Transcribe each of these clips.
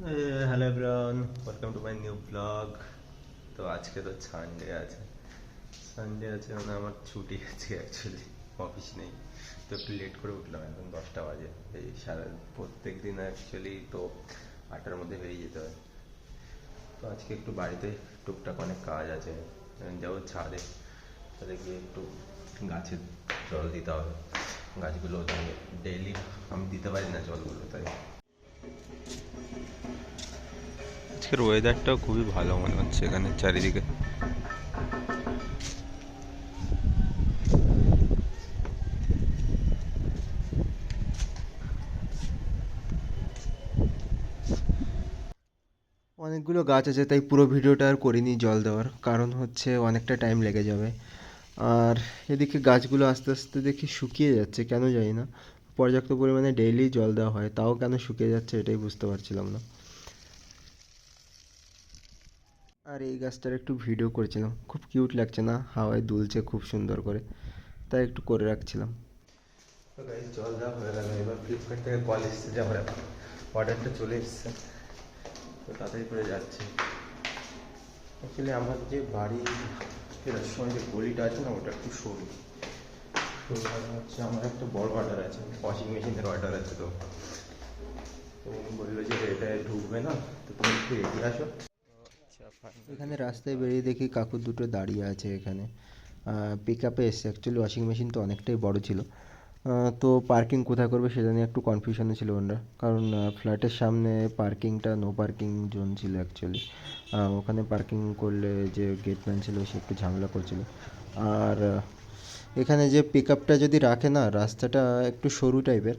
Hello everyone, welcome to my new blog. তো আজকে তো সানডে আছে মানে আমার ছুটি আছে অ্যাকচুয়ালি, অফিস নেই। তো একটু লেট করে উঠলাম, এখন 10টা বাজে। এই প্রত্যেক দিন অ্যাকচুয়ালি তো 8টার মধ্যে বেরিয়ে যেতে হয়। তো আজকে একটু বাড়িতে টুকটাক অনেক কাজ আছে, যাবো ছাদে। ছাদে গিয়ে একটু গাছে জল দিতে হবে। গাছগুলো ডেইলি আমি দিতে পারি না জলগুলো, তাই। আজকের ওয়েদারটাও খুবই ভালো মনে হচ্ছে এখানে চারিদিকে। অনেকগুলো গাছ আছে, তাই পুরো ভিডিওটা আর করিনি জল দেওয়ার, কারণ হচ্ছে অনেকটা টাইম লেগে যাবে। আর এদিকে গাছগুলো আস্তে আস্তে দেখি শুকিয়ে যাচ্ছে, কেন জানি না। পর্যাপ্ত পরিমাণে ডেইলি জল দেওয়া হয়, তাও কেন শুকিয়ে যাচ্ছে এটাই বুঝতে পারছিলাম না। আর এই গাছটার একটু ভিডিও করেছিলাম, খুব কিউট লাগছে না, হাওয়ায় দুলছে খুব সুন্দর করে, তাই একটু করে রাখছিলাম। তো গাইস, জল দেওয়া হয়ে গেল। এবার ফ্লিপকার্ট থেকে কল এসছে যে আমার অর্ডারটা চলে এসছে, তো তাড়াতাড়ি করে যাচ্ছে। অ্যাকচুয়ালি আমার যে বাড়ি ফেরার সময় যে গলিটা আছে না, ওটা একটু সরু। তো হচ্ছে আমার একটা বড় অর্ডার আছে, ওয়াশিং মেশিনের অর্ডার আছে। তো তো উনি বললো যে এটা ঢুকবে না, তো তুমি একটু এগিয়ে আসো। এখানে রাস্তায় বেরিয়ে দেখি কাকু দুটো দাঁড়িয়ে আছে এখানে, পিক আপে এসছে। অ্যাকচুয়ালি ওয়াশিং মেশিন তো অনেকটাই বড় ছিল, তো পার্কিং কোথায় করবে সেটা নিয়ে একটু কনফিউশনে ছিল ওনারা, কারণ ফ্ল্যাটের সামনে পার্কিংটা নো পার্কিং জোন ছিল অ্যাকচুয়ালি। ওখানে পার্কিং করলে যে গেটম্যান ছিল সে একটু ঝামেলা করছিল। আর এখানে যে পিক আপটা যদি রাখে না, রাস্তাটা একটু সরু টাইপের,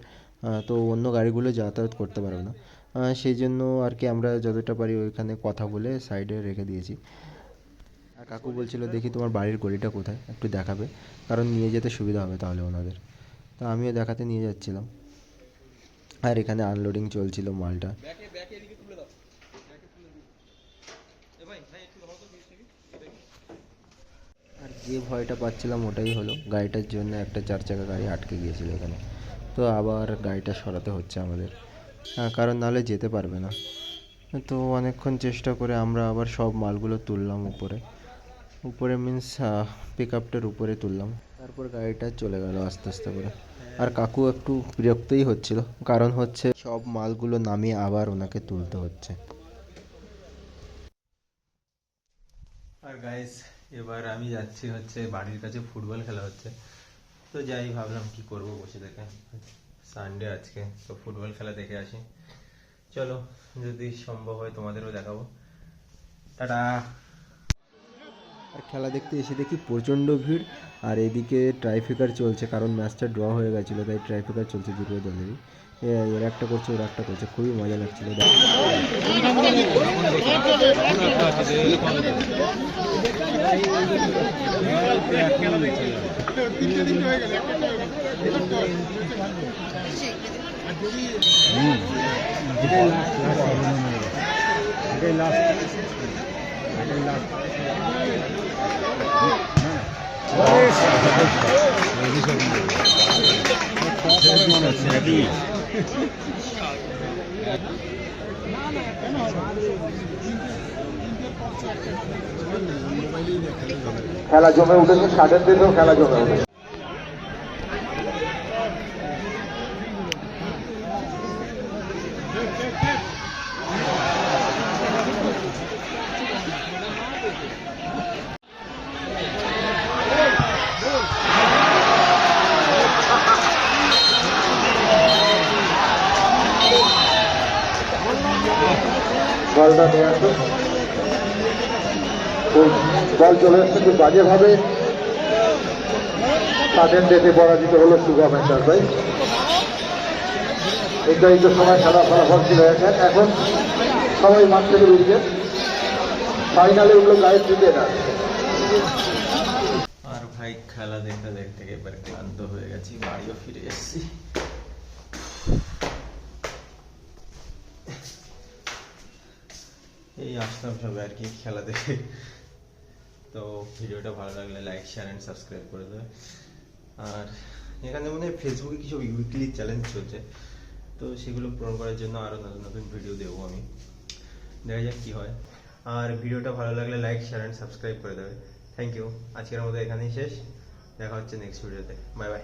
তো অন্য গাড়িগুলো যাতায়াত করতে পারবে না। সেই জন্য আর কি আমরা যতটা পারি ওইখানে কথা বলে সাইডে রেখে দিয়েছি। আর কাকু বলছিল দেখি তোমার বাড়ির গলিটা কোথায়, একটু দেখাবে, কারণ নিয়ে যেতে সুবিধা হবে তাহলে ওনাদের। তো আমিও দেখাতে নিয়ে যাচ্ছিলাম। আর এখানে আনলোডিং চলছিল মালটা। আর যে ভয়টা পাচ্ছিলাম ওটাই হলো, গাড়িটার জন্য একটা 4 চাকা গাড়ি আটকে গিয়েছিল এখানে। তো আবার গাড়িটা সরাতে হচ্ছে আমাদের, কারণ নাহলে যেতে পারবে না। তো অনেকক্ষণ চেষ্টা করে আমরা আবার সব মালগুলো তুললাম উপরে। উপরে মিন্স পিক আপটার উপরে তুললাম, তারপর গাড়িটা চলে গেল আস্তে আস্তে করে। আর কাকু একটু বিরক্তই হচ্ছিল, কারণ হচ্ছে সব মালগুলো নামিয়ে আবার ওনাকে তুলতে হচ্ছে। আর গাইস, এবার আমি যাচ্ছি হচ্ছে বাড়ির কাছে, ফুটবল খেলা হচ্ছে। তো যাই, ভাবলাম কি করব বসে থেকে, সানডে আজকে, তো ফুটবল খেলা দেখে আসি। চলো, যদি সম্ভব হয় তোমাদেরও দেখাবো। টাটা। আর খেলা দেখতে এসে দেখি প্রচণ্ড ভিড়, আর এদিকে ট্রাইফিকার চলছে, কারণ ম্যাচটা ড্র হয়ে গেছিলো, তাই ট্রাইফিকার চলছে দুটো দলেরই। এরা একটা করছে, ওরা একটা করছে, খুবই মজা লাগছিল। খেলা জমে উঠেছে, ষাটের দিকেও খেলা জমে উঠেছে। বলটা নিয়ে আসুন। বল চলে এসছে খুব বাজেভাবে, তাদের দেখে পরাজিত হলো শুভম এন্টারপ্রাইজ। নির্ধারিত সময় খেলা ফলাফল ছিল এখন সবাই মাঠ থেকে বেরিয়ে ফাইনালে উঠলো গায়ত্রী ট্রেনার। আর ভাই, খেলা দেখতে দেখতে এবার ক্লান্ত হয়ে গেছি, বাড়িও ফিরে এসেছি। এই আসলাম সবাই আর কি খেলা দেখে। তো ভিডিওটা ভালো লাগলে লাইক, শেয়ার অ্যান্ড সাবস্ক্রাইব করে দেবে। আর এখানে মানে ফেসবুকে কিছু উইকলি চ্যালেঞ্জ চলছে, তো তো সেগুলো পূরণ করার জন্য আরও নতুন নতুন ভিডিও দেবো আমি, দেখা যাক কী হয়। আর ভিডিওটা ভালো লাগলে লাইক, শেয়ার অ্যান্ড সাবস্ক্রাইব করে দেবে। থ্যাংক ইউ, আজকের মতো এখানেই শেষ, দেখা হচ্ছে নেক্সট ভিডিওতে, বাই বাই।